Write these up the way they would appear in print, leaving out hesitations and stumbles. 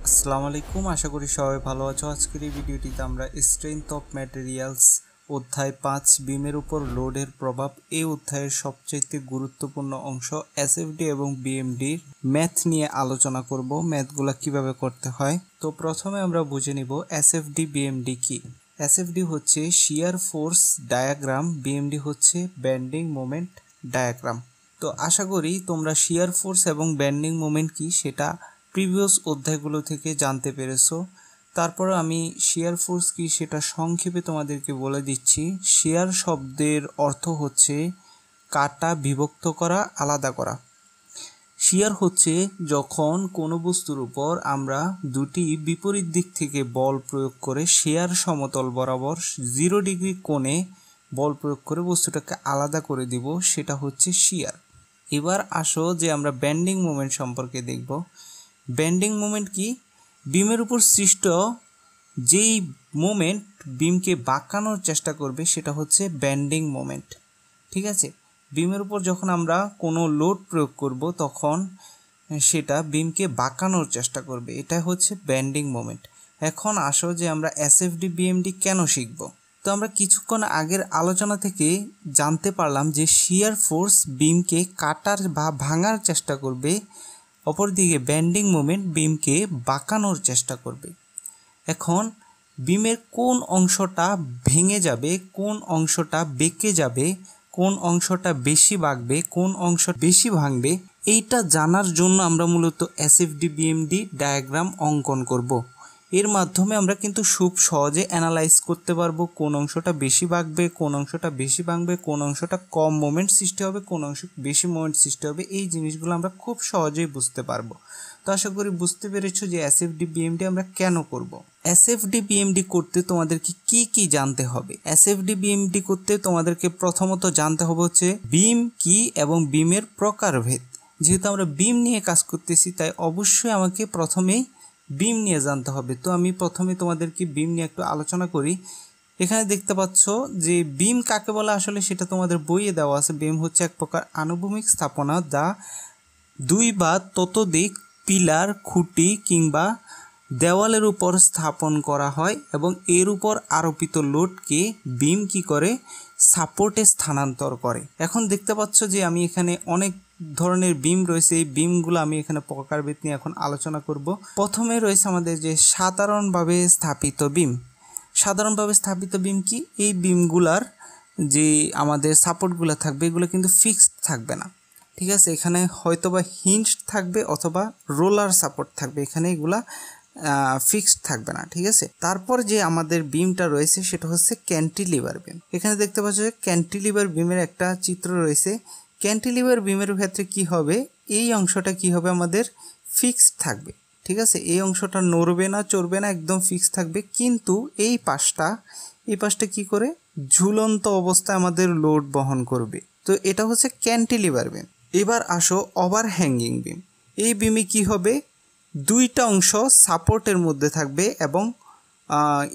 আসসালামু আলাইকুম, আশা করি সবাই ভালো আছো। আজকের এই ভিডিওটিতে আমরা স্ট্রেংথ অফ ম্যাটেরিয়ালস অধ্যায় 5 বিমের উপর লোডের প্রভাব এই অধ্যায়ের সবচেয়ে গুরুত্বপূর্ণ অংশ এসএফডি এবং বিএমডির ম্যাথ নিয়ে আলোচনা করব। ম্যাথগুলো কিভাবে করতে হয়। তো প্রথমে আমরা বুঝে নিব এসএফডি বিএমডি কি। এসএফডি হচ্ছে শিয়ার ফোর্স ডায়াগ্রাম, বিএমডি হচ্ছে বেন্ডিং মোমেন্ট ডায়াগ্রাম। তো আশা করি তোমরা শিয়ার ফোর্স এবং বেন্ডিং মোমেন্ট কি সেটা প্রিভিয়াস অধ্যায়গুলো থেকে জানতে পেরেছো। তারপর আমি শিয়ার ফোর্স কি সেটা সংক্ষেপে তোমাদেরকে বলে দিচ্ছি। শিয়ার শব্দের অর্থ হচ্ছে কাটা, বিভক্ত করা, আলাদা করা। শিয়ার হচ্ছে যখন কোনো বস্তুর উপর আমরা দুটি বিপরীত দিক থেকে বল প্রয়োগ করে শিয়ার সমতল বরাবর 0 ডিগ্রি কোণে বল প্রয়োগ করে বস্তুটাকে আলাদা করে দিব, সেটা হচ্ছে শিয়ার। এবার আসো যে আমরা বেন্ডিং মোমেন্ট সম্পর্কে দেখব। বেন্ডিং মোমেন্ট কি? বিমের উপর সৃষ্ট যেই মোমেন্ট বিমকে বাঁকানোর চেষ্টা করবে সেটা হচ্ছে বেন্ডিং মোমেন্ট। ঠিক আছে, বিমের উপর যখন আমরা কোনো লোড প্রয়োগ করব তখন সেটা বিমকে বাঁকানোর চেষ্টা করবে, এটা হচ্ছে বেন্ডিং মোমেন্ট। এখন আসো যে আমরা এসএফডি বিএমডি কেন শিখব। তো আমরা কিছুক্ষণ আগের আলোচনা থেকে জানতে পারলাম যে শিয়ার ফোর্স বিমকে কাটার বা ভাঙার চেষ্টা করবে, অপরদিকে বেন্ডিং মোমেন্ট বিমকে বাঁকানোর চেষ্টা করবে। এখন বিমের কোন অংশটা ভেঙে যাবে, কোন অংশটা বেঁকে যাবে, কোন অংশটা বেশি বাঁকবে, কোন অংশ বেশি ভাঙবে, এইটা জানার জন্য আমরা মূলত এসএফডি বিএমডি ডায়াগ্রাম অঙ্কন করব। এর মাধ্যমে আমরা কিন্তু খুব সহজে অ্যানালাইজ করতে পারবো কোন অংশটা বেশি বাঁকবে, কোন অংশটা বেশি ভাঙবে, কোন অংশটা কম মোমেন্ট সৃষ্টি হবে, কোন অংশ বেশি মোমেন্ট সৃষ্টি হবে। এই জিনিসগুলো আমরা খুব সহজেই বুঝতে পারবো। তো আশা করি বুঝতে পেরেছো যে এসএফডি বিএমডি আমরা কেন করব। এসএফডি বিএমডি করতে তোমাদেরকে কি কি জানতে হবে। এসএফডি বিএমডি করতে তোমাদেরকে প্রথমত জানতে হবে হচ্ছে বিম কি এবং বিমের প্রকারভেদ। যেহেতু আমরা বিম নিয়ে কাজ করতেছি তাই অবশ্যই আমাকে প্রথমেই বিম নিয়ে জানতে হবে। তো আমি প্রথমে তোমাদেরকে বিম নিয়ে একটু আলোচনা করি। এখানে দেখতে পাচ্ছ যে বিম কাকে বলে, আসলে সেটা তোমাদের বইয়ে দেওয়া আছে। বিম হচ্ছে এক প্রকার আনুভূমিক স্থাপনা যা দুই বা ততোধিক পিলার, খুঁটি কিংবা দেওয়ালের উপর স্থাপন করা হয় এবং এর উপর আরোপিত লোডকে বিম কি করে, সাপোর্টে স্থানান্তর করে। এখন দেখতে পাচ্ছ যে আমি এখানে অনেক ধরনের বিম রয়েছে। এই বিমগুলো আমি এখানে প্রকারভেদ নিয়ে এখন আলোচনা করব। প্রথমে রয়েছে আমাদের যে সাধারণভাবে স্থাপিত বিম। সাধারণভাবে স্থাপিত বিম কি? এই বিমগুলার যে আমাদের সাপোর্টগুলো থাকবে এগুলো কিন্তু ফিক্সড থাকবে না। ঠিক আছে, এখানে হয়তোবা হিঞ্জ থাকবে অথবা রোলার সাপোর্ট থাকবে, এখানে এগুলা ফিক্সড থাকবে না। ঠিক আছে, তারপর যে আমাদের বিমটা রয়েছে সেটা হচ্ছে ক্যান্টিলিভার বিম। এখানে দেখতে পাচ্ছ যে ক্যান্টিলিভার বিমের একটা চিত্র রয়েছে। ক্যান্টিলিভার বিমের ক্ষেত্রে কি হবে, এই অংশটা কি হবে আমাদের ফিক্সড থাকবে। ঠিক আছে, এই অংশটা নড়বে না, চড়বে না, একদম ফিক্সড থাকবে। কিন্তু এই পাশটা কি করে, ঝুলন্ত অবস্থায় আমাদের লোড বহন করবে। তো এটা হচ্ছে ক্যান্টিলিভার বিম। এবার আসো ওভার হ্যাঙ্গিং বিম। এই বিমে কি হবে, দুইটা অংশ সাপোর্টের মধ্যে থাকবে এবং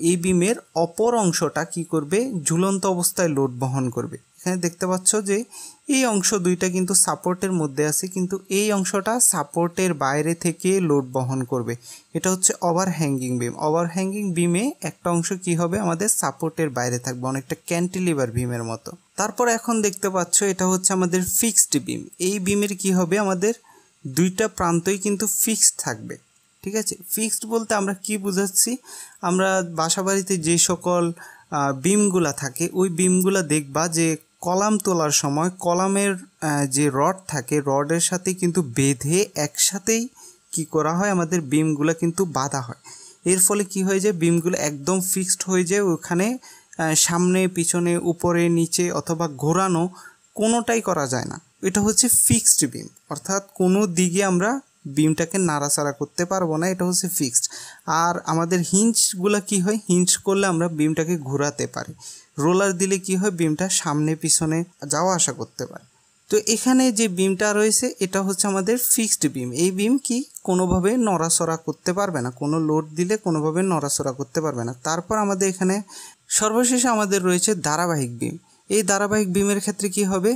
এই বিমের অপর অংশটা কি করবে, ঝুলন্ত অবস্থায় লোড বহন করবে। এখানে দেখতে পাচ্ছ যে এই অংশ দুইটা কিন্তু সাপোর্টের মধ্যে আছে, কিন্তু এই অংশটা সাপোর্টের বাইরে থেকে লোড বহন করবে। এটা হচ্ছে ওভার হ্যাঙ্গিং বিম। ওভার হ্যাঙ্গিং বিমে একটা অংশ কি হবে, আমাদের সাপোর্টের বাইরে থাকবে, অনেকটা ক্যান্টিলিভার বিমের মতো। তারপর এখন দেখতে পাচ্ছ এটা হচ্ছে আমাদের ফিক্সড বিম। এই বিমের কি হবে, আমাদের দুইটা প্রান্তই কিন্তু ফিক্সড থাকবে। ঠিক আছে, ফিক্সড বলতে আমরা কি বুঝাচ্ছি, আমরা বাসাবাড়িতে যে সকল বিমগুলা থাকে ওই বিমগুলা দেখবা যে কলাম তোলার সময় কলামের যে রড থাকে রডের সাথে কিন্তু বেঁধে একসাথেই কি করা হয়, আমাদের বিমগুলা কিন্তু বাঁধা হয়। এর ফলে কি হয়ে যায়, বিমগুলো একদম ফিক্সড হয়ে যায়। ওখানে সামনে পিছনে উপরে নিচে অথবা ঘোরানো কোনোটাই করা যায় না। এটা হচ্ছে ফিক্সড বিম, অর্থাৎ কোনো দিকে আমরা বিমটাকে নাড়াচাড়া করতে পারবো না, এটা হচ্ছে ফিক্সড। আর আমাদের হিঞ্জগুলো কি হয়, হিঞ্জ করলে আমরা বিমটাকে ঘোরাতে পারি। রোলার দিলে কি হয়, বিমটা সামনে পিছনে যাওয়া আসা করতে পারে। তো এখানে যে বিমটা রয়েছে এটা হচ্ছে আমাদের ফিক্সড বিম। এই বিম কি কোনোভাবে নড়াচড়া করতে পারবে না, কোনো লোড দিলে কোনোভাবে নড়াচড়া করতে পারবে না। তারপর আমাদের এখানে সর্বশেষে আমাদের রয়েছে ধারাবাহিক বিম। এই ধারাবাহিক বিমের ক্ষেত্রে কি হবে,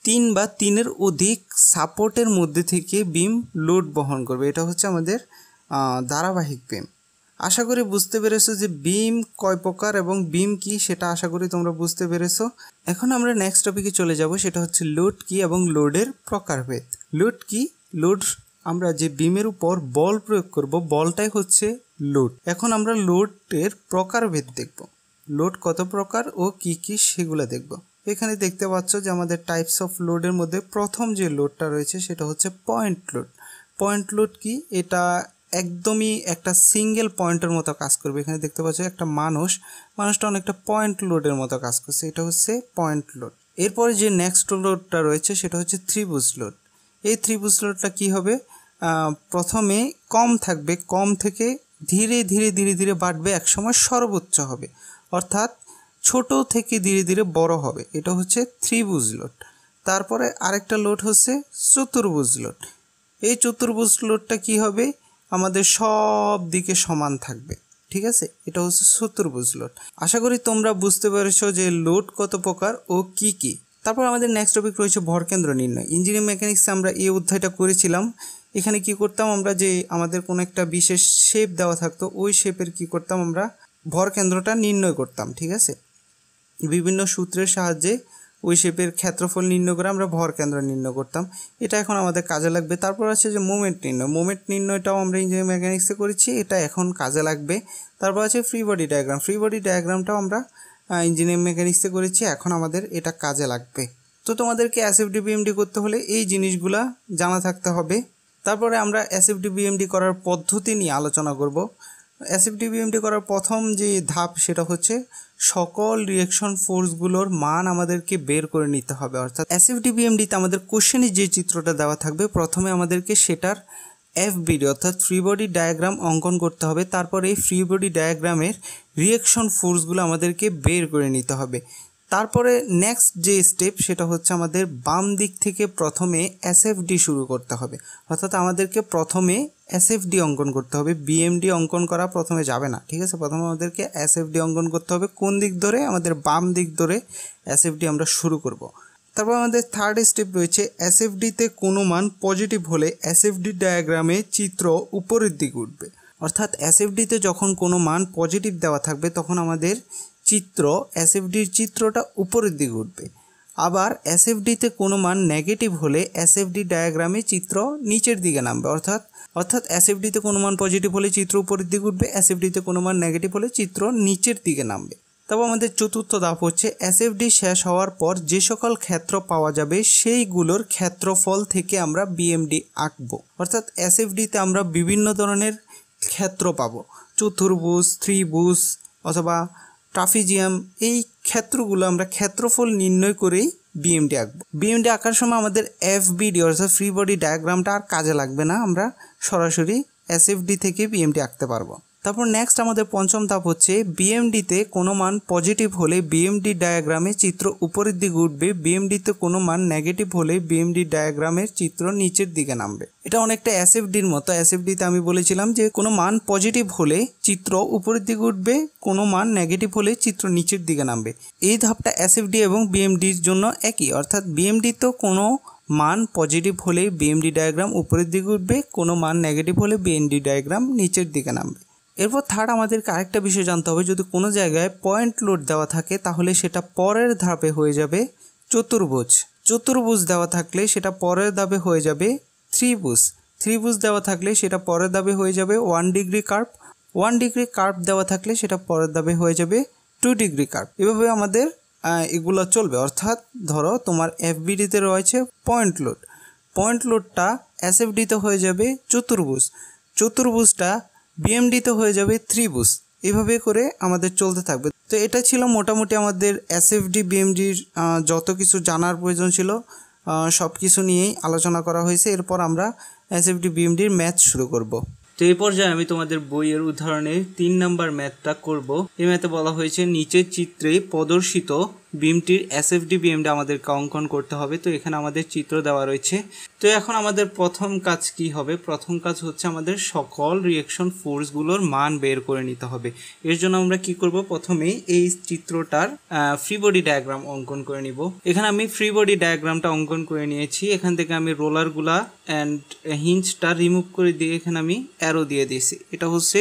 3 বা 3-এর অধিক সাপোর্টের মধ্যে থেকে বিম লোড বহন করবে। এটা হচ্ছে আমাদের ধারাবাহিক বিম। আশা করি বুঝতে পেরেছো যে বিম কয় প্রকার এবং বিম কি, সেটা আশা করি তোমরা বুঝতে পেরেছো। এখন আমরা নেক্সট টপিকে চলে যাব, সেটা হচ্ছে লোড কি এবং লোডের প্রকারভেদ। লোড কি? লোড আমরা যে বিমের উপর বল প্রয়োগ করব, বলটাই হচ্ছে লোড। এখন আমরা লোডের প্রকারভেদ দেখব, লোড কত প্রকার ও কি কি সেগুলো দেখব। এখানে দেখতে পাচ্ছ যে আমাদের টাইপস অফ লোডের মধ্যে প্রথম যে লোডটা রয়েছে সেটা হচ্ছে পয়েন্ট লোড। পয়েন্ট লোড কি? এটা একদমই একটা সিঙ্গেল পয়েন্টের মতো কাজ করবে। এখানে দেখতে পাচ্ছ একটা মানুষটা অনেকটা পয়েন্ট লোডের মতো কাজ করছে, এটা হচ্ছে পয়েন্ট লোড। এরপরে যে নেক্সট লোডটা রয়েছে সেটা হচ্ছে ত্রিভুজ লোড। এই ত্রিভুজ লোডটা কি হবে? প্রথমে কম থাকবে, কম থেকে ধীরে ধীরে ধীরে ধীরে বাড়বে, একসময় সর্বোচ্চ হবে, অর্থাৎ ছোট থেকে ধীরে ধীরে বড় হবে, এটা হচ্ছে ত্রিভুজ লোড। তারপরে আরেকটা লোড হচ্ছে চতুর্ভুজ লোড। এই চতুর্ভুজ লোডটা কি হবে? আমাদের সব দিকে সমান থাকবে, ঠিক আছে, এটা হচ্ছে চতুর্ভুজ লোড। আশা করি তোমরা বুঝতে পেরেছো যে লোড কত প্রকার ও কি কি। তারপর আমাদের নেক্সট টপিক রয়েছে ভরকেন্দ্র নির্ণয়। ইঞ্জিনিয়ারিং মেকানিক্সে আমরা এই অধ্যায়টা করেছিলাম। এখানে কি করতাম আমরা, যে আমাদের কোনো একটা বিশেষ শেপ দেওয়া থাকতো, ওই শেপের কি করতাম আমরা, ভরকেন্দ্রটা নির্ণয় করতাম, ঠিক আছে। বিভিন্ন সূত্রের সাহায্যে ওই শেপের ক্ষেত্রফল নির্ণয় করে আমরা ভরকেন্দ্র নির্ণয় করতাম, এটা এখন আমাদের কাজে লাগবে। তারপর আছে যে মোমেন্ট নির্ণয়। মোমেন্ট নির্ণয়টাও আমরা ইঞ্জিনিয়ারিং মেকানিক্সে করেছি, এটা এখন কাজে লাগবে। তারপর আছে free body diagram. Free body ডায়াগ্রামটাও আমরা ইঞ্জিনিয়ারিং মেকানিক্সে করেছি, এখন আমাদের এটা কাজে লাগবে। তো তোমাদেরকে এসএফডি বিএমডি করতে হলে এই জিনিসগুলা জানা থাকতে হবে। তারপরে আমরা এসএফডি বিএমডি করার পদ্ধতি নিয়ে আলোচনা করব। এসএফডি বিএমডি করার প্রথম যে ধাপ সেটা হচ্ছে সকল রিঅ্যাকশন ফোর্সগুলোর মান আমাদেরকে বের করে নিতে হবে। অর্থাৎ এসএফডি বিএমডিতে আমাদের কোশ্চেনে যে চিত্রটা দেওয়া থাকবে, প্রথমে আমাদেরকে সেটার এফবিডি অর্থাৎ ফ্রি বডি ডায়াগ্রাম অঙ্কন করতে হবে। তারপরে এই ফ্রি বডি ডায়াগ্রামের রিঅ্যাকশন ফোর্সগুলো আমাদেরকে বের করে নিতে হবে। তারপরে নেক্সট যে স্টেপ সেটা হচ্ছে আমাদের বাম দিক থেকে প্রথমে এসএফডি শুরু করতে হবে। অর্থাৎ আমাদেরকে প্রথমে এসএফডি অঙ্কন করতে হবে, বিএমডি অঙ্কন করা প্রথমে যাবে না, ঠিক আছে। প্রথমে আমাদেরকে এসএফডি অঙ্কন করতে হবে। কোন দিক ধরে? আমাদের বাম দিক ধরে এসএফডি আমরা শুরু করব। তারপর আমাদের থার্ড স্টেপ রয়েছে, এসএফডিতে কোনো মান পজিটিভ হলে এসএফডি ডায়াগ্রামে চিত্র উপরের দিকে উঠবে। অর্থাৎ এসএফডিতে যখন কোনো মান পজিটিভ দেওয়া থাকবে তখন আমাদের চিত্র, এসএফডির চিত্রটা উপরের দিকে উঠবে। আবার এসএফডিতে কোনো মান নেগেটিভ হলে এসএফডি ডায়াগ্রামে চিত্র নিচের দিকে নামবে। অর্থাৎ এসএফডিতে কোনো মান পজিটিভ হলে চিত্র উপরের দিকে উঠবে, এসএফডিতে কোনো মান নেগেটিভ হলে চিত্র নিচের দিকে নামবে। তারপর আমাদের চতুর্থ ধাপ হচ্ছে এসএফডি শেষ হওয়ার পর যে সকল ক্ষেত্র পাওয়া যাবে সেইগুলোর ক্ষেত্রফল থেকে আমরা বিএমডি আঁকবো। অর্থাৎ এসএফডিতে আমরা বিভিন্ন ধরনের ক্ষেত্র পাবো, চতুর্ভুজ, ত্রিভুজ অথবা ট্রাপিজিয়াম, এই ক্ষেত্রগুলো আমরা ক্ষেত্রফল নির্ণয় করেই বিএমডি আঁকবো। বিএমডি আঁকার সময় আমাদের এফবিডি অর্থাৎ ফ্রি বডি ডায়াগ্রামটা আর কাজে লাগবে না, আমরা সরাসরি এসএফডি থেকে বিএমডি আঁকতে পারবো। তারপর নেক্সট আমাদের পঞ্চম ধাপ হচ্ছে বিএমডিতে কোনো মান পজিটিভ হলে বিএমডি ডায়াগ্রামে চিত্র উপরের দিকে উঠবে, বিএমডিতে কোনো মান নেগেটিভ হলে বিএমডি ডায়াগ্রামের চিত্র নিচের দিকে নামবে। এটা অনেকটা এসএফডির মতো। এসএফডিতে আমি বলেছিলাম যে কোনো মান পজিটিভ হলে চিত্র উপরের দিকে উঠবে, কোনো মান নেগেটিভ হলে চিত্র নিচের দিকে নামবে। এই ধাপটা এসএফডি এবং বিএমডির জন্য একই। অর্থাৎ বিএমডিতে কোনো মান পজিটিভ হলে বিএমডি ডায়াগ্রাম উপরের দিকে উঠবে, কোনো মান নেগেটিভ হলে বিএমডি ডায়াগ্রাম নিচের দিকে নামবে। এরপর থার্ড আমাদেরকে আরেকটা বিষয় জানতে হবে, যদি কোনো জায়গায় পয়েন্ট লোড দেওয়া থাকে তাহলে সেটা পরের ধাপে হয়ে যাবে চতুর্ভুজ। চতুর্ভুজ দেওয়া থাকলে সেটা পরের ধাপে হয়ে যাবে ত্রিভুজ। ত্রিভুজ দেওয়া থাকলে সেটা পরের ধাপে হয়ে যাবে 1 ডিগ্রি কার্ভ। 1 ডিগ্রি কার্ভ দেওয়া থাকলে সেটা পরের ধাপে হয়ে যাবে 2 ডিগ্রি কার্ভ। এভাবে আমাদের এগুলো চলবে। অর্থাৎ ধরো তোমার এফবিডিতে রয়েছে পয়েন্ট লোড, পয়েন্ট লোডটা এসএফডিতে হয়ে যাবে চতুর্ভুজ, চতুর্ভুজটা বিএমডিতে হয়ে যাবে ত্রিভুজ। এভাবে করে আমাদের চলতে থাকবে। তো এটা ছিল মোটামুটি আমাদের এসএফডি বিএমডির যত কিছু জানার প্রয়োজন ছিল সব কিছু নিয়েই আলোচনা করা হয়েছে। এরপর আমরা এসএফডি বিএমডির ম্যাথ শুরু করব। তো এই পর্যায়ে আমি তোমাদের বইয়ের উদাহরণে 3 নাম্বার ম্যাথটা করব। এই ম্যাথে বলা হয়েছে নিচের চিত্রে প্রদর্শিত বিমটির এসএফডি বিমটা আমাদেরকে অঙ্কন করতে হবে। তো এখানে আমাদের চিত্র দেওয়া রয়েছে। তো এখন আমাদের প্রথম কাজ কি হবে? প্রথম কাজ হচ্ছে আমাদের সকল রিঅ্যাকশন ফোর্সগুলোর মান বের করে নিতে হবে। এর জন্য আমরা কি করব? প্রথমেই এই চিত্রটার ফ্রি বডি ডায়াগ্রাম অঙ্কন করে নিব। এখানে আমি ফ্রি বডি ডায়াগ্রামটা অঙ্কন করে নিয়েছি। এখান থেকে আমি রোলারগুলা অ্যান্ড হিঞ্জটা রিমুভ করে দিয়ে এখানে আমি অ্যারো দিয়ে দিয়েছি। এটা হচ্ছে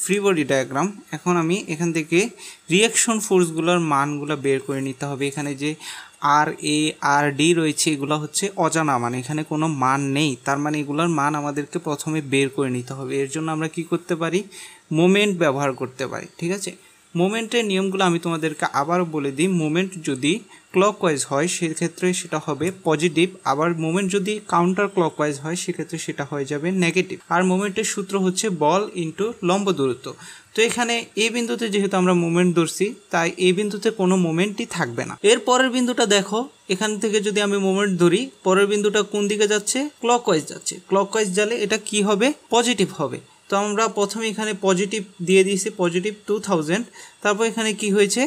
ফ্রি বডি ডায়াগ্রাম। এখন আমি এখান থেকে রিঅ্যাকশন ফোর্সগুলোর মানগুলো বের করে নিতে হবে। এখানে যে আর এ আর ডি রয়েছে এগুলো হচ্ছে অজানা মান, এখানে কোনো মান নেই, তার মানে এগুলোর মান আমাদেরকে প্রথমে বের করে নিতে হবে। এর জন্য আমরা কি করতে পারি? মোমেন্ট ব্যবহার করতে পারি। ঠিক আছে, মোমেন্টের নিয়মগুলো আমি তোমাদেরকে আবারও বলে দিই। মোমেন্ট যদি ক্লকওয়াইজ হয় সেক্ষেত্রে সেটা হবে পজিটিভ, আবার মোমেন্ট যদি কাউন্টার ক্লকওয়াইজ হয় সেক্ষেত্রে সেটা হয়ে যাবে নেগেটিভ। আর মোমেন্টের সূত্র হচ্ছে বল ইন্টু লম্ব দূরত্ব। তো এখানে এই বিন্দুতে যেহেতু আমরা মোমেন্ট ধরছি তাই এই বিন্দুতে কোনো মোমেন্টই থাকবে না। এর পরের বিন্দুটা দেখো, এখান থেকে যদি আমি মোমেন্ট ধরি, পরের বিন্দুটা কোন দিকে যাচ্ছে? ক্লকওয়াইজ যাচ্ছে। ক্লকওয়াইজ গেলে এটা কি হবে? পজিটিভ হবে। তো আমরা প্রথমে এখানে পজিটিভ দিয়ে দিয়েছি, পজিটিভ 2000। তারপর এখানে কি হয়েছে?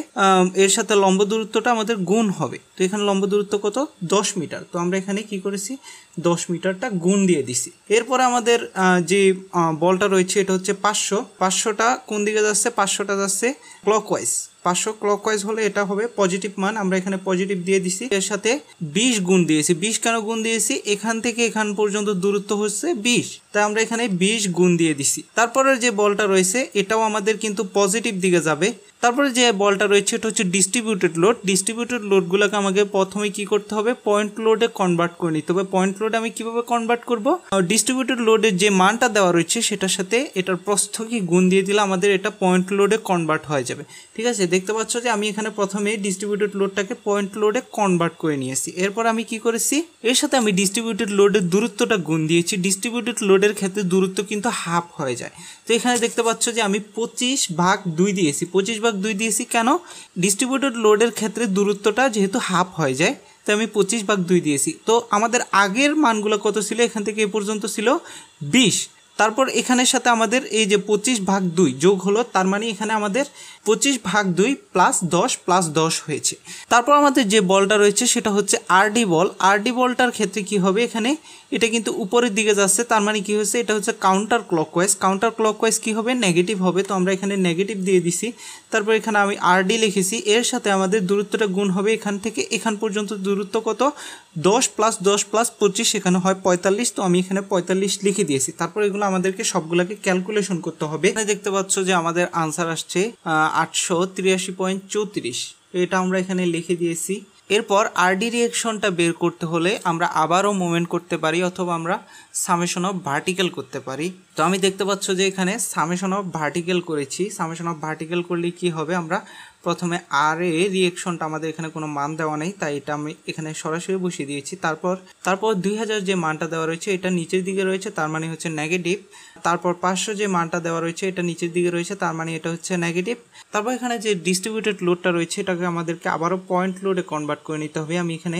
এর সাথে লম্ব দূরত্বটা আমাদের গুণ হবে। তো এখানে লম্ব দূরত্ব কত? 10 মিটার। তো আমরা এখানে কি করেছি? 10 মিটারটা গুণ দিয়ে দিছি। এরপরে আমাদের যে বলটা রয়েছে এটা হচ্ছে 500টা কোন দিকে যাচ্ছে? 500টা যাচ্ছে ক্লকওয়াইজ। 500 ক্লকওয়াইজ হলে এটা হবে পজিটিভ মান। আমরা এখানে পজিটিভ দিয়ে দিছি। এর সাথে 20 গুণ দিয়েছি। 20 কেন গুণ দিয়েছি? এখান থেকে এখান পর্যন্ত দূরত্ব হচ্ছে 20, তাই আমরা এখানে 20 গুণ দিয়ে দিছি। তারপরে যে বলটা রয়েছে এটাও আমাদের কিন্তু পজিটিভ দিকে যাবে। তারপরে যে বলটা রয়েছে এটা হচ্ছে ডিস্ট্রিবিউটেড লোড। ডিস্ট্রিবিউটেড লোডগুলোকে আমাকে প্রথমে কি করতে হবে? পয়েন্ট লোডে কনভার্ট করে নিতে হবে। পয়েন্ট লোডে আমি কিভাবে কনভার্ট করব? ডিস্ট্রিবিউটেড লোডের যে মানটা দেওয়া রয়েছে সেটার সাথে এটার প্রস্থকে গুণ দিয়ে দিলে আমাদের এটা পয়েন্ট লোডে কনভার্ট হয়ে যাবে। ঠিক আছে, দেখতে পাচ্ছ যে আমি এখানে প্রথমে ডিস্ট্রিবিউটেড লোডটাকে পয়েন্ট লোডে কনভার্ট করে নিয়েছি। এরপর আমি কি করেছি? এর সাথে আমি ডিস্ট্রিবিউটেড লোডের দূরত্বটা গুণ দিয়েছি। ডিস্ট্রিবিউটেড লোডের ক্ষেত্রে দূরত্ব কিন্তু হাফ হয়ে যায়। তো এখানে দেখতে পাচ্ছ যে আমি 25/2 দিয়েছি। 25/2 দিয়েছি কেন? ডিস্ট্রিবিউটেড লোডের ক্ষেত্রে দূরত্বটা যেহেতু হাফ হয়ে যায় তাই আমি 25/2 দিয়েছি। তো আমাদের আগের মানগুলো কত ছিল? এখান থেকে এ পর্যন্ত ছিল 20। তারপর এখানের সাথে আমাদের এই যে 25/2 যোগ হলো, তার মানে এখানে আমাদের 25/2 +10 হয়েছে। তারপর আমাদের যে বলটা রয়েছে সেটা হচ্ছে আরডি বল। আরডি বলটার ক্ষেত্রে কি হবে? এখানে এটা কিন্তু উপরের দিকে যাচ্ছে, তার মানে কি হচ্ছে? এটা হচ্ছে কাউন্টার ক্লকওয়াইজ। কাউন্টার ক্লকওয়াইজ কি হবে? নেগেটিভ হবে। তো আমরা এখানে নেগেটিভ দিয়ে দিছি। তারপর এখানে আমি আরডি লিখেছি। এর সাথে আমাদের দূরত্বটা গুণ হবে। এখান থেকে এখান পর্যন্ত দূরত্ব কত? 10 + 10 + 25, এখানে হয় 45। তো আমি এখানে 45 লিখে দিয়েছি। তারপর এগুলো আমাদেরকে সবগুলোকে ক্যালকুলেশন করতে হবে। এখানে দেখতে পাচ্ছ যে আমাদের আনসার আসছে 883.34। এটা আমরা এখানে লিখে দিয়েছি। এরপর আরডি রিঅ্যাকশনটা বের করতে হলে আমরা আবারও মুভমেন্ট করতে পারি অথবা আমরা সামেশন অফ ভার্টিক্যাল করতে পারি। তো আমি দেখতে পাচ্ছ যে এখানে সামেশন অফ ভার্টিক্যাল করেছি। সামেশন অফ ভার্টিক্যাল করলে কি হবে? আমরা প্রথমে আর এ রিঅ্যাকশনটা আমাদের এখানে কোনো মান দেওয়া নেই তাই এটা আমি এখানে সরাসরি বসিয়ে দিয়েছি। তারপর 2000 যে মানটা দেওয়া রয়েছে এটা নিচের দিকে রয়েছে, তার মানে হচ্ছে নেগেটিভ। তারপর 500 যে মানটা দেওয়া রয়েছে এটা নিচের দিকে রয়েছে, তার মানে এটা হচ্ছে নেগেটিভ। তারপর এখানে যে ডিস্ট্রিবিউটেড লোডটা রয়েছে এটাকে আমাদেরকে আবারও পয়েন্ট লোডে কনভার্ট করে নিতে হবে। আমি এখানে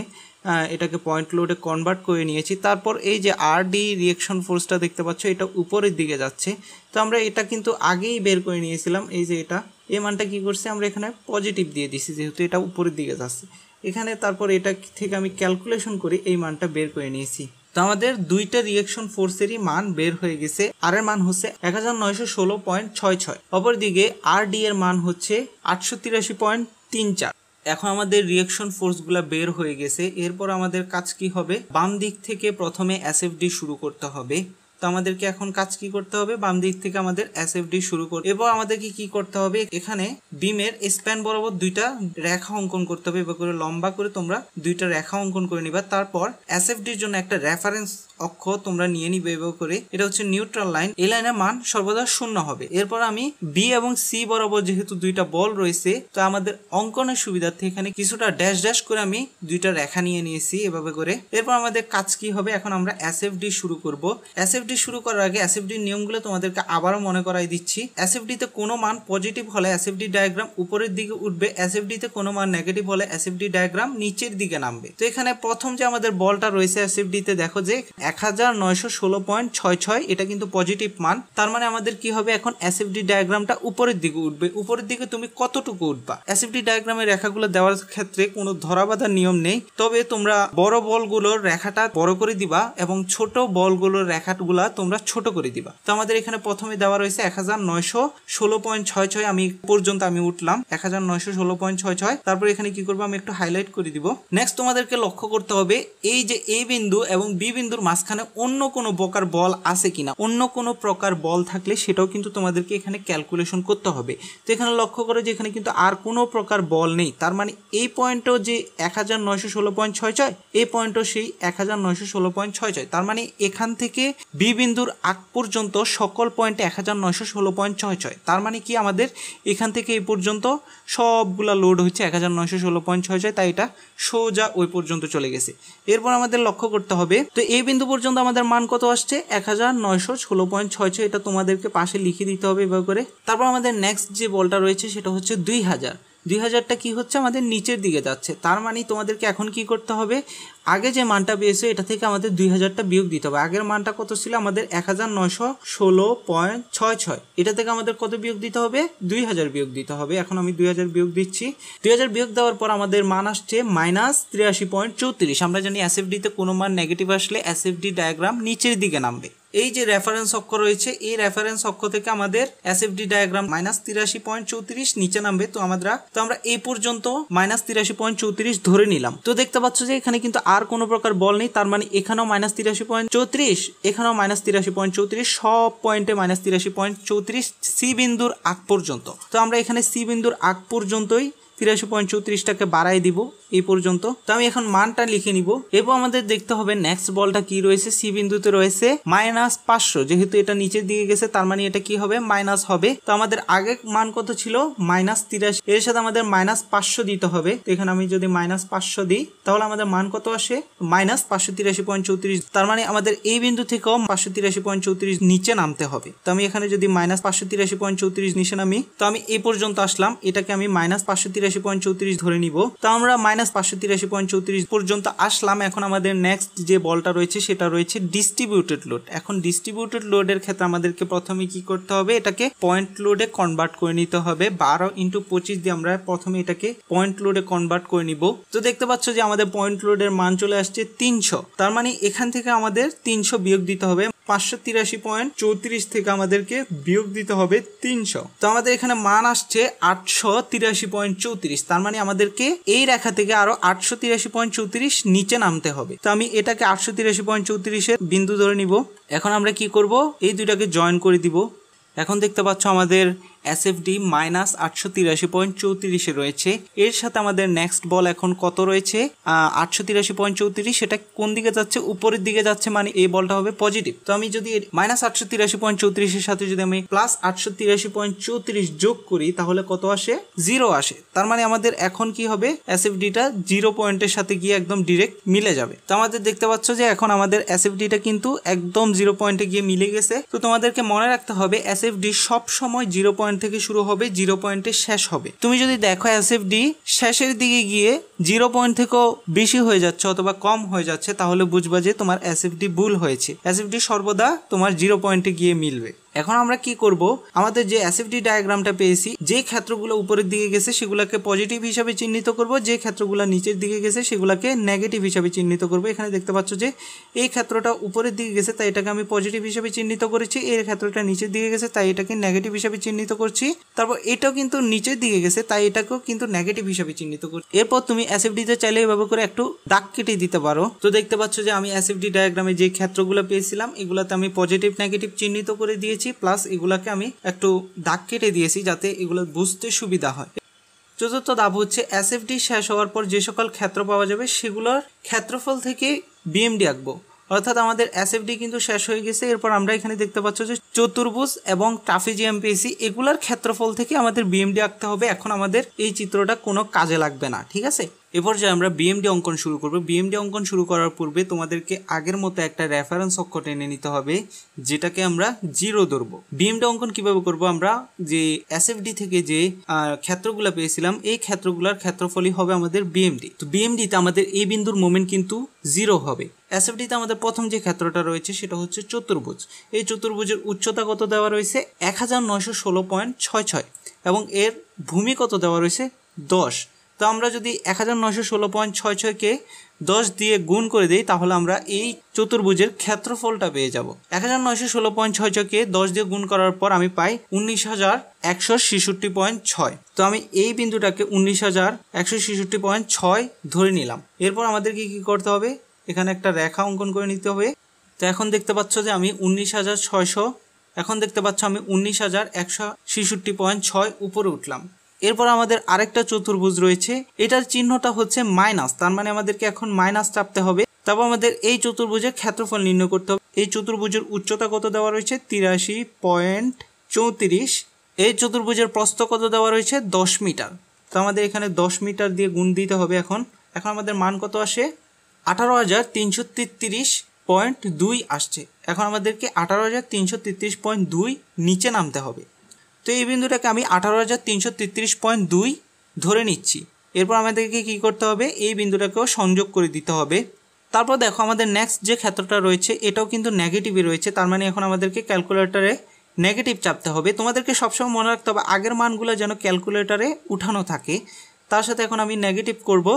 এটাকে পয়েন্ট লোডে কনভার্ট করে নিয়েছি। তারপর এই যে আরডি রিঅ্যাকশন ফোর্সটা দেখতে পাচ্ছ এটা উপরের দিকে যাচ্ছে। তো আমরা এটা কিন্তু আগেই বের করে নিয়েছিলাম। এই যে এটা এই মানটা কি করছে? আমরা এখানে পজিটিভ দিয়ে দিছি যেহেতু এটা উপরের দিকে যাচ্ছে এখানে। তারপর এটা থেকে আমি ক্যালকুলেশন করে এই মানটা বের করে নিয়েছি। তো আমাদের দুইটা রিঅ্যাকশন ফোর্সেরই মান বের হয়ে গেছে। আর এর মান হচ্ছে 1916.66, অপরদিকে আর ডি এর মান হচ্ছে 883.34। এখন আমাদের রিঅ্যাকশন ফোর্সগুলো বের হয়ে গেছে। এরপর আমাদের কাজ কি হবে? বাম দিক থেকে প্রথমে এসএফডি শুরু করতে হবে। তো আমাদেরকে এখন কাজ কি করতে হবে? বাম দিক থেকে আমাদের এসএফডি শুরু করতে। এরপর আমাদেরকে কি করতে হবে? এখানে বিমের স্প্যান বরাবর দুইটা রেখা অঙ্কন করতে হবে। এবার করে লম্বা করে তোমরা দুইটা রেখা অঙ্কন করে নিবা। তারপর এসএফডির জন্য একটা রেফারেন্স অক্ষ তোমরা নিয়ে নিবে। এবার করে এটা হচ্ছে নিউট্রাল লাইন। এই লাইনের মান সর্বদা 0 হবে। এরপর আমি বি এবং সি বরাবর যেহেতু দুইটা বল রয়েছে তো আমাদের অঙ্কনের সুবিধার্থে এখানে কিছুটা ড্যাশ ড্যাশ করে আমি দুইটা রেখা নিয়ে নিয়েছি এভাবে করে। এরপর আমাদের কাজ কি হবে? এখন আমরা এসএফডি শুরু করব। এসএফডি শুরু করার আগে এসএফডির নিয়মগুলো তোমাদেরকে আবারও মনে করাই দিচ্ছি। এসএফডিতে কোনো মান পজিটিভ হলে এসএফডি ডায়াগ্রাম উপরের দিকে উঠবে, এসএফডিতে কোনো মান নেগেটিভ হলে এসএফডি ডায়াগ্রাম নিচের দিকে নামবে। তো এখানে প্রথম যে আমাদের বলটা রয়েছে এসএফডিতে দেখো যে 1916.66, এটা কিন্তু পজিটিভ মান। তার মানে আমাদের কি হবে, এখন এসএফডি ডায়াগ্রামটা উপরের দিকে উঠবে। উপরের দিকে তুমি কতটুকু উঠবা, এসএফডি ডায়াগ্রামের রেখাগুলো দেওয়ার ক্ষেত্রে কোনো ধরাবাঁধা নিয়ম নেই, তবে তোমরা বড় বলগুলোর রেখাটা বড় করে দিবা এবং ছোট বলগুলোর রেখাগুলা তোমরা ছোট করে দিবা। তো আমাদের এখানে প্রথমে দেওয়া রয়েছে 1916.66, আমি পর্যন্ত আমি উঠলাম 1916.66। তারপর এখানে কি করবো, আমি একটু হাইলাইট করে দিব। নেক্সট তোমাদেরকে লক্ষ্য করতে হবে এই যে এ বিন্দু এবং বি বিন্দুর মাঝখানে অন্য কোনো প্রকার বল আছে কিনা। অন্য কোনো প্রকার বল থাকলে সেটাও কিন্তু তোমাদেরকে এখানে ক্যালকুলেশন করতে হবে। তো এখানে লক্ষ্য করে যে এখানে কিন্তু আর কোনো প্রকার বল নেই, তার মানে এই পয়েন্টও যে 1916.66, এই পয়েন্টও সেই 1916.66। তার মানে এখান থেকে বি বিন্দুর আগ পর্যন্ত সকল পয়েন্টে 1916.66। তার মানে কি আমাদের এখান থেকে এই পর্যন্ত সবগুলা লোড হচ্ছে 1916.66, তাই এটা সোজা ওই পর্যন্ত চলে গেছে। এরপর আমাদের লক্ষ্য করতে হবে, তো এই বিন্দু পর্যন্ত আমাদের মান কত আসছে, 1916.66, এটা তোমাদেরকে পাশে লিখে দিতে হবে এভাবে করে। তারপর আমাদের নেক্সট যে বলটা রয়েছে সেটা হচ্ছে 2000টা কি হচ্ছে, আমাদের নিচের দিকে যাচ্ছে। তার মানে তোমাদেরকে এখন কি করতে হবে, আগে যে মানটা পেয়েছে এটা থেকে আমাদের 2000টা বিয়োগ দিতে হবে। আগের মানটা কত ছিল আমাদের 1916.66, এটা থেকে আমাদের কত বিয়োগ দিতে হবে, 2000 বিয়োগ দিতে হবে। এখন আমি 2000 বিয়োগ দিচ্ছি। 2000 বিয়োগ দেওয়ার পর আমাদের মান আসছে -83.34। আমরা জানি এসএফডিতে কোনো মান নেগেটিভ আসলে এসএফডি ডায়াগ্রাম নিচের দিকে নামবে। এই যে রেফারেন্স অক্ষ রয়েছে, এই রেফারেন্স অক্ষ থেকে আমাদের এসএফডি ডায়াগ্রাম -83.34 নিচে নামবে। তো আমরা এই পর্যন্ত -83.34 ধরে নিলাম। তো দেখতে পাচ্ছ যে এখানে কিন্তু আর কোনো প্রকার বল নেই, তার মানে এখানেও -83.34, এখানেও -83.34, সব পয়েন্টে -83.34 সি বিন্দুর আগ পর্যন্ত। তো আমরা এখানে সি বিন্দুর আগ পর্যন্তই 83.34টাকে বাড়াই দিব এই পর্যন্ত। তো আমি এখন মানটা লিখে নিব। এরপর আমাদের দেখতে হবে নেক্সট বলটা কি রয়েছে, সি বিন্দুতে রয়েছে -500, যেহেতু এটা নিচের দিকে গেছে তার মানে এটা কি হবে, মাইনাস হবে। তো আমাদের আগে মান কত ছিল, -83, এর সাথে আমাদের -500 দিতে হবে। তো এখানে আমি যদি -500 দিই তাহলে আমাদের মান কত আসে, -583.34। তার মানে আমাদের এই বিন্দু থেকেও 583.34 নিচে নামতে হবে। তো আমি এখানে যদি -583.34 নিচে নামি, তো আমি এই পর্যন্ত আসলাম, এটাকে আমি -583.34 ধরে নিব। তো আমরা -583.34 পর্যন্ত আসলাম। এখন আমাদের নেক্সট যে বলটা রয়েছে সেটা রয়েছে ডিস্ট্রিবিউটেড লোড। এখন ডিস্ট্রিবিউটেড লোডের ক্ষেত্রে আমাদেরকে প্রথমে কি করতে হবে, এটাকে পয়েন্ট লোডে কনভার্ট করে নিতে হবে। 12x25 দিয়ে আমরা প্রথমে এটাকে পয়েন্ট লোডে কনভার্ট করে নিব। তো দেখতে পাচ্ছ যে আমাদের পয়েন্ট লোডের মান চলে আসছে 300। তার মানে এখান থেকে আমাদের 300 বিয়োগ দিতে হবে। 583.34 থেকে আমাদেরকে বিয়োগ দিতে হবে 300। তো আমাদের এখানে মান আসছে 883.34। তার মানে আমাদেরকে এই রেখা থেকে আরো 883.34 নিচে নামতে হবে। তো আমি এটাকে 883.34 এর বিন্দু ধরে নিব। এখন আমরা কি করব, এই দুইটাকে জয়েন করে দিব। এখন দেখতে পাচ্ছ আমাদের এসএফডি -883.34 রয়েছে। এর সাথে আমাদের নেক্সট বল এখন কত রয়েছে, 883.34। সেটা কোন দিকে যাচ্ছে, উপরের দিকে যাচ্ছে, মানে এই বলটা হবে পজিটিভ। তো আমি যদি -883.34 এর সাথে যদি আমি +883.34 যোগ করি তাহলে কত আসে, 0 আসে। তার মানে আমাদের এখন কি হবে, এসএফডিটা 0 পয়েন্টের সাথে গিয়ে একদম ডিরেক্ট মিলে যাবে। তো আমাদের দেখতে পাচ্ছ যে এখন আমাদের এসএফডিটা কিন্তু একদম 0 পয়েন্টে গিয়ে মিলে গেছে। তো তোমাদেরকে মনে রাখতে হবে এসএফডি সব সময় 0 পয়েন্ট থেকে শুরু হবে, 0 পয়েন্টে শেষ হবে। তুমি যদি দেখো এসএফডি শেষের দিকে গিয়ে 0 পয়েন্ট থেকেও বেশি হয়ে যাচ্ছে অথবা কম হয়ে যাচ্ছে, তাহলে বুঝবা যে তোমার এসএফডি ভুল হয়েছে। এসএফডি সর্বদা তোমার 0 পয়েন্টে গিয়ে মিলবে। এখন আমরা কি করব, আমাদের যে এসএফডি ডায়াগ্রামটা পেয়েছি, যে ক্ষেত্রগুলো উপরের দিকে গেছে সেগুলোকে পজিটিভ হিসাবে চিহ্নিত করব, যে ক্ষেত্রগুলো নিচের দিকে গেছে সেগুলোকে নেগেটিভ হিসাবে চিহ্নিত করব। এখানে দেখতে পাচ্ছ যে এই ক্ষেত্রটা উপরের দিকে গেছে তাই এটাকে আমি পজিটিভ হিসাবে চিহ্নিত করেছি, এই ক্ষেত্রটা নিচের দিকে গেছে তাই এটাকে নেগেটিভ হিসাবে চিহ্নিত করছি। তারপর এটাও কিন্তু নিচের দিকে গেছে তাই এটাকেও কিন্তু নেগেটিভ হিসাবে চিহ্নিত করছি। এরপর তুমি এসএফডিতে চাইলে এভাবে করে একটু দাগ কেটে দিতে পারো। তো দেখতে পাচ্ছ যে আমি এসএফডি ডায়াগ্রামে যে ক্ষেত্রগুলো পেয়েছিলাম এগুলাতে আমি পজিটিভ নেগেটিভ চিহ্নিত করে দিয়েছি, প্লাস এগুলাকে আমি একটু দাগ কেটে দিয়েছি যাতে এগুলো বুঝতে সুবিধা হয়। চতুর্থ ধাপ হচ্ছে এসএফডি শেষ হওয়ার পর যে সকল ক্ষেত্র পাওয়া যাবে সেগুলোর ক্ষেত্রফল থেকে বিএমডি আঁকবো। অর্থাৎ আমাদের এসএফডি কিন্তু শেষ হয়ে গেছে। এরপর আমরা এখানে দেখতে পাচ্ছ যে চতুর্ভুজ এবং ট্রাপিজিয়াম পেয়েছি, এগুলার ক্ষেত্রফল থেকে আমাদের বিএমডি আঁকতে হবে। এখন আমাদের এই চিত্রটা কোনো কাজে লাগবে না, ঠিক আছে। এরপর যে আমরা বিএমডি অঙ্কন শুরু করব। বিএমডি অঙ্কন শুরু করার পূর্বে তোমাদেরকে আগের মতো একটা রেফারেন্স অক্ষ টেনে নিতে হবে যেটাকে আমরা 0 ধরবো। বিএমডি অঙ্কন কিভাবে করব, আমরা যে এসএফডি থেকে যে ক্ষেত্রগুলো পেয়েছিলাম এই ক্ষেত্রগুলোর ক্ষেত্রফলই হবে আমাদের বিএমডি। তো বিএমডিতে আমাদের এই বিন্দুর মোমেন্ট কিন্তু 0 হবে। এসএফডিতে আমাদের প্রথম যে ক্ষেত্রটা রয়েছে সেটা হচ্ছে চতুর্ভুজ। এই চতুর্ভুজের উচ্চতা কত দেওয়া রয়েছে 1916.66 এবং এর ভূমি কত দেওয়া রয়েছে 10। তো আমরা যদি 1916.66কে 10 দিয়ে গুণ করে দিই তাহলে আমরা এই চতুর্ভুজের ক্ষেত্রফলটা পেয়ে যাব। 1916.66কে 10 দিয়ে গুণ করার পর আমি পাই 19,166.6। তো আমি এই বিন্দুটাকে 19,166.6 ধরে নিলাম। এরপর আমাদেরকে কি করতে হবে, এখানে একটা রেখা অঙ্কন করে নিতে হবে। তো এখন দেখতে পাচ্ছ যে আমি 19,166.6 উপরে উঠলাম। এরপর আমাদের আরেকটা চতুর্ভুজ রয়েছে, এটার চিহ্নটা হচ্ছে মাইনাস, তার মানে আমাদেরকে এখন মাইনাস চাপতে হবে। তারপর আমাদের এই চতুর্ভুজের ক্ষেত্রফল নির্ণয় করতে হবে। এই চতুর্ভুজের উচ্চতা কত দেওয়া রয়েছে 83.34। এই চতুর্ভুজের প্রস্থ কত দেওয়া রয়েছে 10 মিটার। তো আমাদের এখানে 10 মিটার দিয়ে গুণ দিতে হবে। এখন আমাদের মান কত আসে 18,333.2 আসছে। এখন আমাদেরকে 18,333.2 নিচে নামতে হবে। তো এই বিন্দুটাকে আমি 18,333.2 ধরে নিচ্ছি। এরপর আমাদেরকে কি করতে হবে, এই বিন্দুটাকেও সংযোগ করে দিতে হবে। তারপর দেখো আমাদের নেক্সট যে ক্ষেত্রটা রয়েছে এটাও কিন্তু নেগেটিভই রয়েছে, তার মানে এখন আমাদেরকে ক্যালকুলেটরে নেগেটিভ চাপতে হবে। তোমাদেরকে সবসময় মনে রাখতে হবে আগের মানগুলো যেন ক্যালকুলেটরে উঠানো থাকে। তার সাথে এখন আমি নেগেটিভ করব।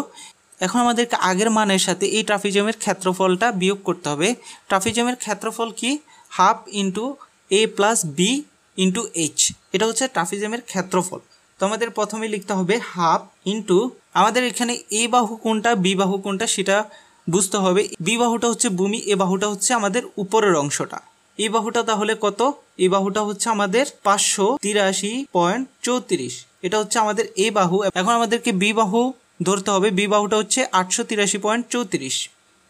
এখন আমাদেরকে আগের মানের সাথে এই ট্রাপিজিয়ামের ক্ষেত্রফলটা বিয়োগ করতে হবে। ট্রাপিজিয়ামের ক্ষেত্রফল কি, half into a plus B into H, এটা হচ্ছে ট্রাপিজিয়ামের ক্ষেত্রফল। তো আমাদের প্রথমে লিখতে হবে হাফ ইন্টু, আমাদের এখানে এ বাহু কোনটা বি বাহু কোনটা সেটা বুঝতে হবে। বি বাহুটা হচ্ছে ভূমি, এ বাহুটা হচ্ছে আমাদের উপরের অংশটা। এই বাহুটা তাহলে কত, এই বাহুটা হচ্ছে আমাদের 583.34, এটা হচ্ছে আমাদের এ বাহু। এখন আমাদেরকে বি বাহু ধরতে হবে, বি বাহুটা হচ্ছে 883.34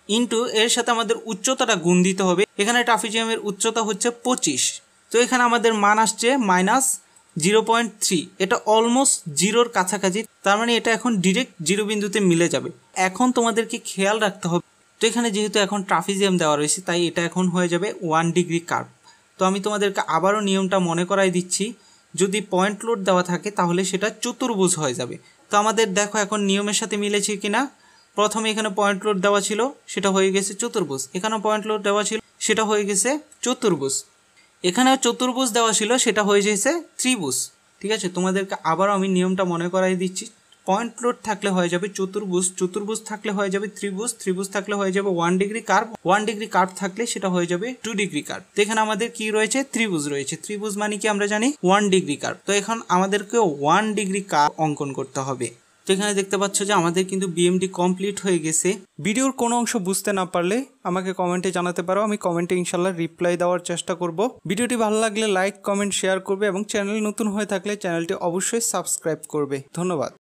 ইন্টু এর সাথে আমাদের উচ্চতাটা গুণ দিতে হবে। এখানে ট্রাপিজিয়ামের উচ্চতা হচ্ছে 25। তো এখানে আমাদের মান আসছে -0.3, এটা অলমোস্ট জিরোর কাছাকাছি, তার মানে এটা এখন ডিরেক্ট জিরো বিন্দুতে মিলে যাবে। এখন তোমাদেরকে খেয়াল রাখতে হবে, তো এখানে যেহেতু এখন ট্রাপিজিয়াম দেওয়া রয়েছে তাই এটা এখন হয়ে যাবে 1 ডিগ্রি কার্ভ। তো আমি তোমাদেরকে আবারও নিয়মটা মনে করাই দিচ্ছি, যদি পয়েন্ট লোড দেওয়া থাকে তাহলে সেটা চতুর্ভুজ হয়ে যাবে। তো আমাদের দেখো এখন নিয়মের সাথে মিলেছে কিনা। প্রথমে এখানে পয়েন্ট লোড দেওয়া ছিল সেটা হয়ে গেছে চতুর্ভুজ, এখানেও পয়েন্ট লোড দেওয়া ছিল সেটা হয়ে গেছে চতুর্ভুজ, এখানেও চতুর্ভুজ দেওয়া ছিল সেটা হয়ে গেছে ত্রিভুজ। ঠিক আছে, তোমাদেরকে আবারও আমি নিয়মটা মনে করাই দিচ্ছি। পয়েন্ট লোড থাকলে হয়ে যাবে চতুর্ভুজ, চতুর্ভুজ থাকলে হয়ে যাবে ত্রিভুজ, ত্রিভুজ থাকলে হয়ে যাবে 1 ডিগ্রি কার্ভ, 1 ডিগ্রি কার্ভ থাকলে সেটা হয়ে যাবে 2 ডিগ্রি কার্ভ। তো এখানে আমাদের কি রয়েছে, ত্রিভুজ রয়েছে। ত্রিভুজ মানে কি আমরা জানি 1 ডিগ্রি কার্ভ। তো এখন আমাদেরকে 1 ডিগ্রি কার্ভ অঙ্কন করতে হবে। তো এখানে দেখতে পাচ্ছ যে আমাদের কিন্তু বিএমডি কমপ্লিট হয়ে গেছে। ভিডিওর কোনো অংশ বুঝতে না পারলে আমাকে কমেন্টে জানাতে পারো, আমি কমেন্টে ইনশাল্লাহ রিপ্লাই দেওয়ার চেষ্টা করব। ভিডিওটি ভালো লাগলে লাইক কমেন্ট শেয়ার করবে এবং চ্যানেল নতুন হয়ে থাকলে চ্যানেলটি অবশ্যই সাবস্ক্রাইব করবে। ধন্যবাদ।